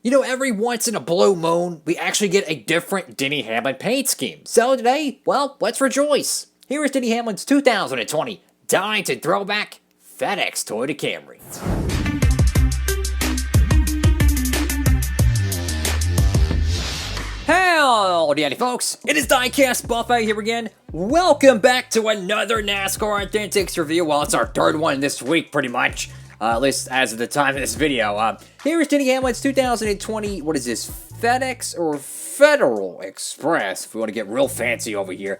You know, every once in a blue moon, we actually get a different Denny Hamlin paint scheme. So today, well, let's rejoice. Here is Denny Hamlin's 2020 Darlington Throwback Fedex Toyota Camry. Howdy folks, it is Diecastbuffet here again. Welcome back to another NASCAR Authentics review. Well, it's our third one this week, pretty much. At least as of the time of this video. Here is Denny Hamlin's 2020, what is this, Fedex or Federal Express, if we want to get real fancy over here.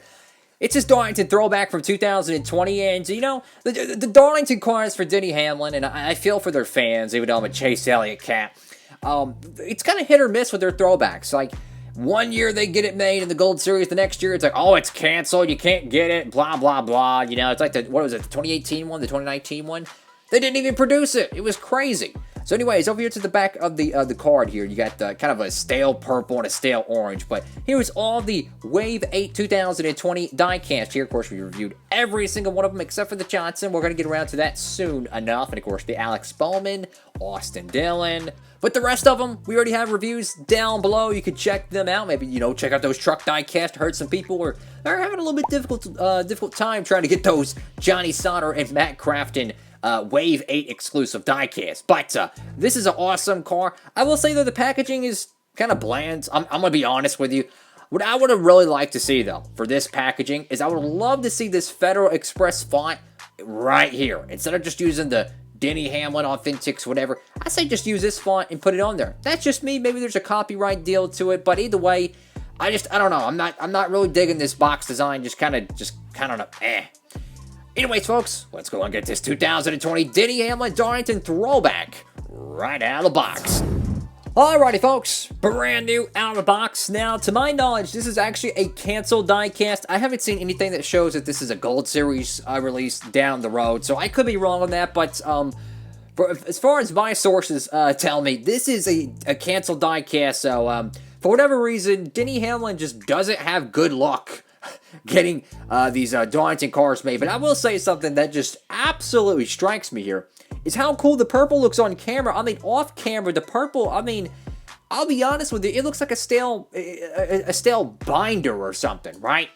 It's his Darlington throwback from 2020, and, you know, the Darlington cars for Denny Hamlin, and I feel for their fans, even though I'm a Chase Elliott cat. It's kind of hit or miss with their throwbacks. Like, one year they get it made in the Gold Series, the next year it's like, oh, it's canceled, you can't get it, blah, blah, blah. You know, it's like the, what was it, the 2018 one, the 2019 one? They didn't even produce it. It was crazy. So anyways, over here to the back of the card here, you got kind of a stale purple and a stale orange. But here is all the Wave 8 2020 diecast here. Of course, we reviewed every single one of them except for the Johnson. We're going to get around to that soon enough. And of course, the Alex Bowman, Austin Dillon. But the rest of them, we already have reviews down below. You can check them out. Maybe, you know, check out those truck diecast. Heard some people are having a little bit difficult time trying to get those Johnny Sauter and Matt Crafton Wave 8 exclusive diecast. But this is an awesome car. I will say, though, the packaging is kind of bland. I'm going to be honest with you. What I would have really liked to see, though, for this packaging is I would love to see this Federal Express font right here. Instead of just using the Denny Hamlin Authentics, whatever, I say just use this font and put it on there. That's just me. Maybe there's a copyright deal to it, but either way, I don't know. I'm not really digging this box design. Just kind of eh. Anyways, folks, let's go and get this 2020 Denny Hamlin Darlington throwback right out of the box. Alrighty, folks, brand new out of the box. Now, to my knowledge, this is actually a canceled diecast. I haven't seen anything that shows that this is a Gold Series release down the road, so I could be wrong on that, but as far as my sources tell me, this is a canceled diecast, so for whatever reason, Denny Hamlin just doesn't have good luck getting these Darlington cars made. But I will say something that just absolutely strikes me here is how cool the purple looks on camera. I mean, off camera, the purple, I mean, I'll be honest with you, it looks like a stale binder or something, right?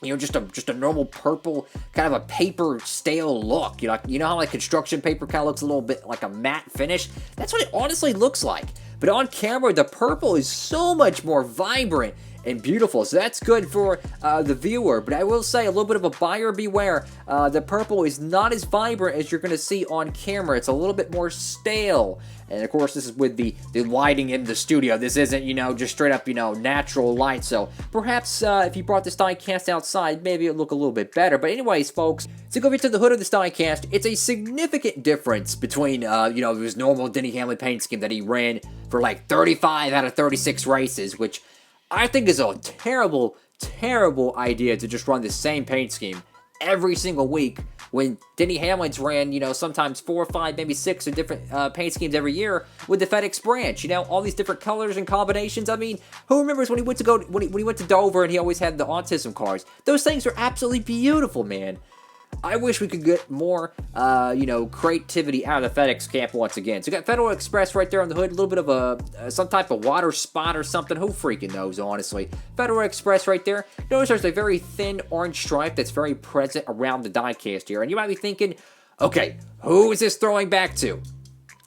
You know, just a normal purple, kind of a paper stale look. You know how like construction paper kind of looks a little bit like a matte finish? That's what it honestly looks like. But on camera, the purple is so much more vibrant and beautiful, so that's good for the viewer. But I will say, a little bit of a buyer beware. The purple is not as vibrant as you're going to see on camera. It's a little bit more stale. And of course, this is with the lighting in the studio. This isn't, you know, just straight up, you know, natural light. So perhaps if you brought this diecast outside, maybe it would look a little bit better. But anyways, folks, to go over to the hood of this diecast, it's a significant difference between, you know, his normal Denny Hamlin paint scheme that he ran for like 35 out of 36 races, which I think is a terrible, terrible idea to just run the same paint scheme every single week when Denny Hamlin's ran, you know, sometimes 4 or 5, maybe 6 of different paint schemes every year with the Fedex branch. You know, all these different colors and combinations. I mean, who remembers when he went to Dover and he always had the autism cars? Those things are absolutely beautiful, man. I wish we could get more, you know, creativity out of the Fedex camp once again. So you got Federal Express right there on the hood, a little bit of some type of water spot or something. Who freaking knows, honestly. Federal Express right there. Notice there's a very thin orange stripe that's very present around the diecast here. And you might be thinking, okay, who is this throwing back to?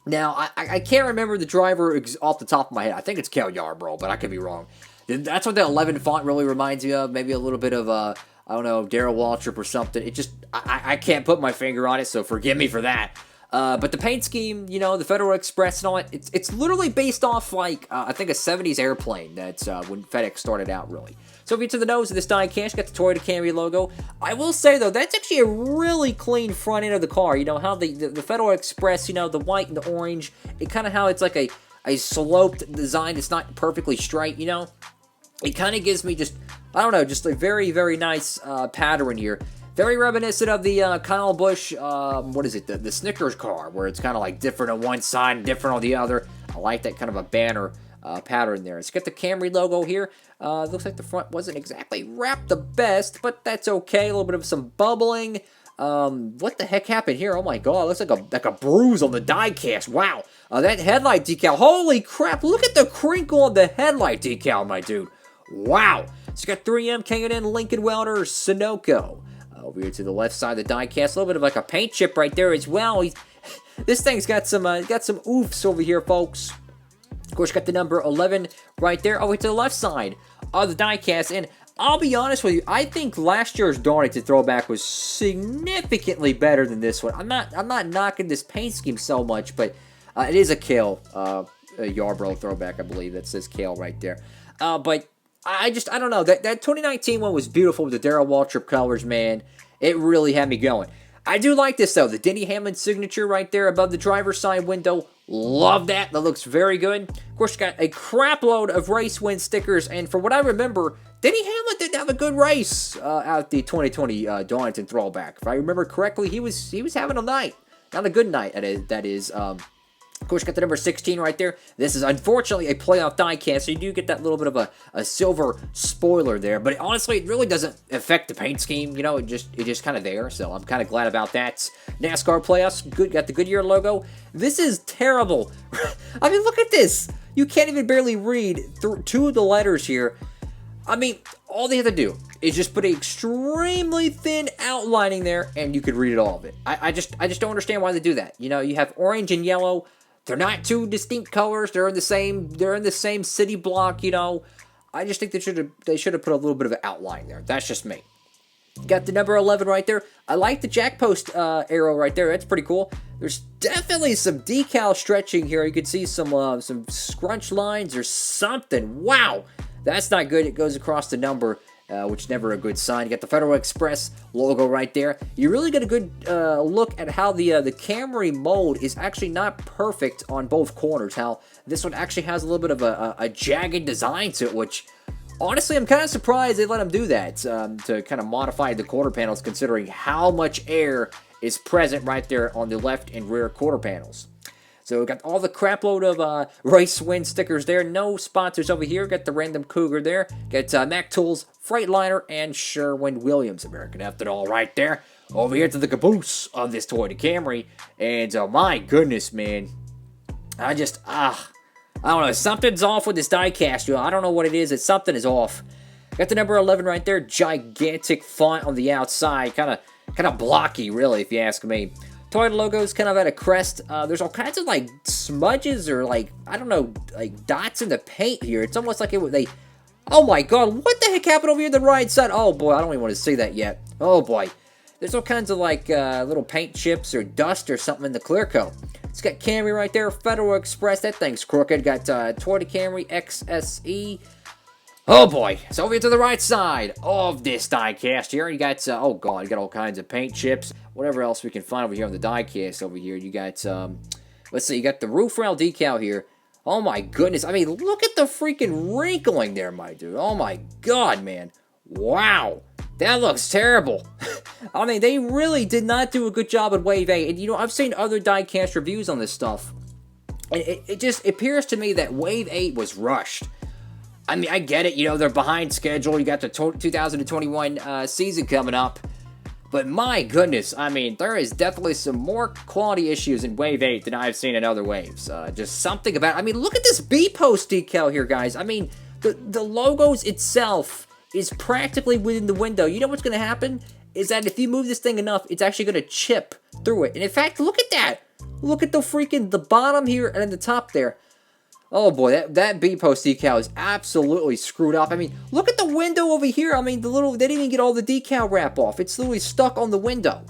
Now, I can't remember the driver off the top of my head. I think it's Cal Yarbrough, but I could be wrong. That's what the 11 font really reminds me of. Maybe a little bit of I don't know, Darrell Waltrip or something. It just, I can't put my finger on it, so forgive me for that. But the paint scheme, you know, the Federal Express and all that, it's literally based off, like, I think a 70s airplane. That's when FedEx started out, really. So if you're to the nose of this diecast, you got the Toyota Camry logo. I will say, though, that's actually a really clean front end of the car. You know, how the Federal Express, you know, the white and the orange, it kind of how it's like a sloped design. It's not perfectly straight, you know. It kind of gives me just, I don't know, just a very, very nice pattern here. Very reminiscent of the Kyle Busch, what is it, the Snickers car, where it's kind of like different on one side and different on the other. I like that kind of a banner pattern there. It's got the Camry logo here. Looks like the front wasn't exactly wrapped the best, but that's okay. A little bit of some bubbling. What the heck happened here? Oh my god, it looks like a bruise on the diecast. Wow. That headlight decal, holy crap, look at the crinkle on the headlight decal, my dude. Wow. So you got 3M, K&N, Lincoln Welder, Sunoco. Over here to the left side of the diecast, a little bit of like a paint chip right there as well. This thing's got some oofs over here, folks. Of course, you got the number 11 right there over to the left side of the diecast. And I'll be honest with you, I think last year's Darlington Throwback was significantly better than this one. I'm not knocking this paint scheme so much, but it is a Kale, a Yarborough Throwback, I believe, that says Kale right there. But I don't know. That 2019 one was beautiful with the Darrell Waltrip colors, man. It really had me going. I do like this, though. The Denny Hamlin signature right there above the driver's side window. Love that. That looks very good. Of course, you got a crap load of race win stickers. And for what I remember, Denny Hamlin did have a good race out the 2020 Darlington Throwback. If I remember correctly, he was having a night. Not a good night, that is. Of course, you got the number 16 right there. This is unfortunately a playoff diecast, so you do get that little bit of a silver spoiler there. But honestly, it really doesn't affect the paint scheme. You know, it just kind of there. So I'm kind of glad about that. NASCAR playoffs, good. Got the Goodyear logo. This is terrible. I mean, look at this. You can't even barely read through two of the letters here. I mean, all they have to do is just put an extremely thin outlining there, and you could read it all of it. I just don't understand why they do that. You know, you have orange and yellow. They're not two distinct colors. They're in the same city block, you know. I just think they should have put a little bit of an outline there. That's just me. Got the number 11 right there. I like the jack post arrow right there. That's pretty cool. There's definitely some decal stretching here. You can see some scrunch lines or something. Wow, that's not good. It goes across the number, which is never a good sign. You got the Federal Express logo right there. You really get a good look at how the Camry mold is actually not perfect on both corners. How this one actually has a little bit of a jagged design to it, which honestly I'm kind of surprised they let them do that to kind of modify the quarter panels, considering how much air is present right there on the left and rear quarter panels. So we got all the crap load of race win stickers there. No sponsors over here. Got the random Cougar there. Got Mac Tools, Freightliner, and Sherwin-Williams American Ethanol right there. Over here to the caboose of this Toyota Camry. And my goodness, man. I don't know. Something's off with this diecast. You know, I don't know what it is. Something is off. Got the number 11 right there. Gigantic font on the outside. Kind of blocky, really, if you ask me. Toyota logo's kind of at a crest. There's all kinds of like smudges or like, I don't know, like dots in the paint here. It's almost like oh my god, what the heck happened over here on the right side? Oh boy, I don't even want to see that yet. Oh boy. There's all kinds of like little paint chips or dust or something in the clear coat. It's got Camry right there, Federal Express, that thing's crooked. Got Toyota Camry XSE. Oh boy, so over here to the right side of this diecast here, you got, oh god, you got all kinds of paint chips, whatever else we can find over here on the diecast over here. You got, let's see, you got the roof rail decal here. Oh my goodness, I mean, look at the freaking wrinkling there, my dude. Oh my god, man. Wow, that looks terrible. I mean, they really did not do a good job at Wave 8. And, you know, I've seen other diecast reviews on this stuff, and it just appears to me that Wave 8 was rushed. I mean, I get it, you know, they're behind schedule. You got the 2021 season coming up. But my goodness, I mean, there is definitely some more quality issues in Wave 8 than I've seen in other waves. Just something about, I mean, look at this B-post decal here, guys. I mean, the logos itself is practically within the window. You know what's going to happen? Is that if you move this thing enough, it's actually going to chip through it. And in fact, look at that. Look at the bottom here and at the top there. Oh boy, that B-post decal is absolutely screwed up. I mean, look at the window over here. I mean, they didn't even get all the decal wrap off. It's literally stuck on the window.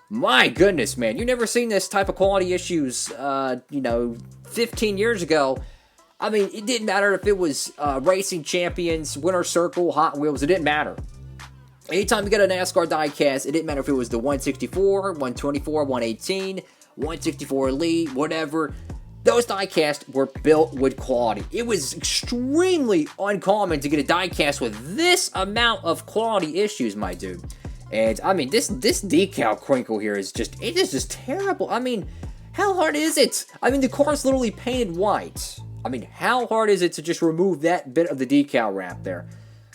My goodness, man. You've never seen this type of quality issues, you know, 15 years ago. I mean, it didn't matter if it was Racing Champions, Winter Circle, Hot Wheels. It didn't matter. Anytime you got a NASCAR diecast, it didn't matter if it was the 164, 124, 118, 164 Elite, whatever. Those diecasts were built with quality. It was extremely uncommon to get a diecast with this amount of quality issues, my dude. And I mean, this decal crinkle here is just terrible. I mean, how hard is it? I mean, the car is literally painted white. I mean, how hard is it to just remove that bit of the decal wrap there?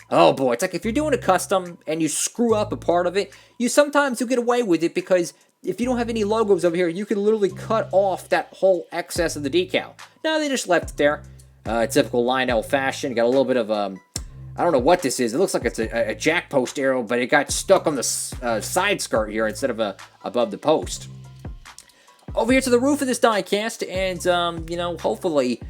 Oh boy, it's like if you're doing a custom and you screw up a part of it, sometimes you'll get away with it because if you don't have any logos over here, you can literally cut off that whole excess of the decal. No, they just left it there. Typical Lionel fashion. Got a little bit of, I don't know what this is. It looks like it's a jack post arrow, but it got stuck on the side skirt here instead of above the post. Over here to the roof of this diecast, and, you know, hopefully,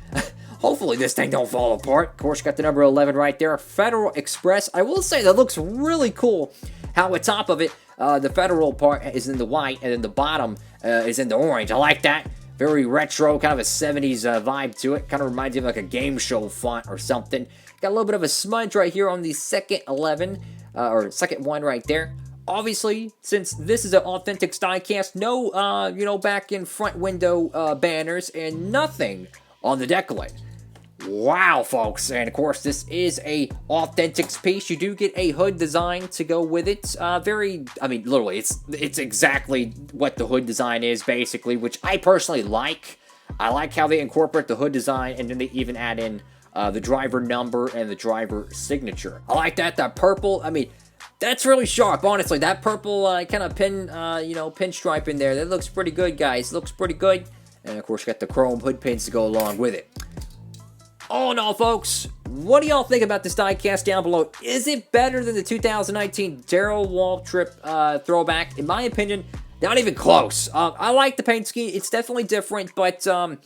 hopefully this thing don't fall apart. Of course, got the number 11 right there. Federal Express. I will say that looks really cool how at top of it, the Federal part is in the white, and then the bottom is in the orange. I like that. Very retro, kind of a 70s vibe to it. Kind of reminds you of like a game show font or something. Got a little bit of a smudge right here on the second 11, or second one right there. Obviously, since this is an authentic diecast, no, you know, back in front window banners and nothing on the deckling. Wow, folks, and of course, this is a authentic piece. You do get a hood design to go with it. Very, I mean, literally, it's exactly what the hood design is, basically, which I personally like. I like how they incorporate the hood design, and then they even add in the driver number and the driver signature. I like that. That purple, I mean, that's really sharp, honestly. That purple kind of pin, you know, pinstripe in there, that looks pretty good, guys. Looks pretty good. And, of course, got the chrome hood pins to go along with it. All in all, folks, what do y'all think about this diecast down below? Is it better than the 2019 Darrell Waltrip throwback? In my opinion, not even close. I like the paint scheme. It's definitely different, but I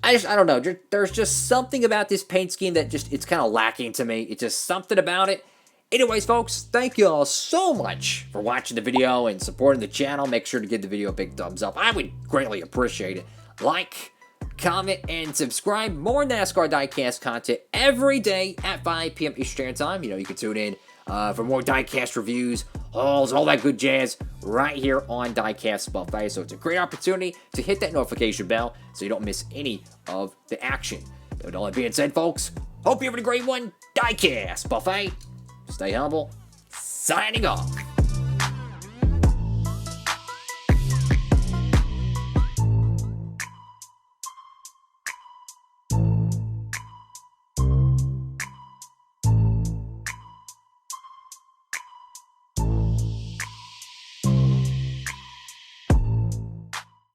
don't know. There's just something about this paint scheme that it's kind of lacking to me. It's just something about it. Anyways, folks, thank you all so much for watching the video and supporting the channel. Make sure to give the video a big thumbs up. I would greatly appreciate it. Like, comment, and subscribe. More NASCAR Diecast content every day at 5 p.m. Eastern Time. You know, you can tune in for more diecast reviews, hauls, all that good jazz right here on Diecastbuffet. So it's a great opportunity to hit that notification bell so you don't miss any of the action. With all that being said, folks, hope you're having a great one. Diecastbuffet. Stay humble. Signing off.